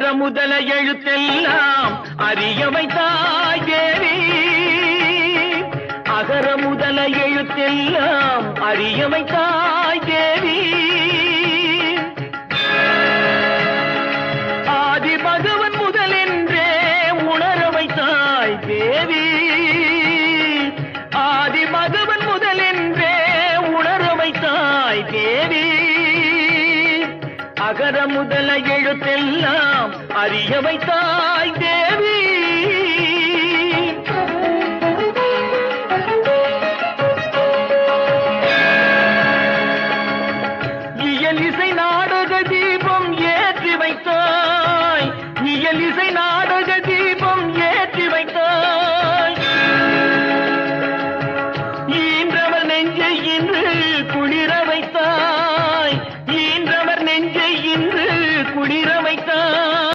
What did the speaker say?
முதல எழுத்தெல்லாம் அறிய வைத்தாய் தேவி. அகர முதல எழுத்தெல்லாம் அறிய வைத்தாய் தேவி. ஆதி பகவன் முதலென்றே உணர வைத்தாய் தேவி. ஆதி பகவன் முதலென்றே உணர வைத்தாய் தேவி. அகர முதல எழுத்தெல்லாம் அறிய வைத்தாய் தேவி. இயல் இசை நாடக தீபம் ஏற்றி வைத்தாய். இயல் இசை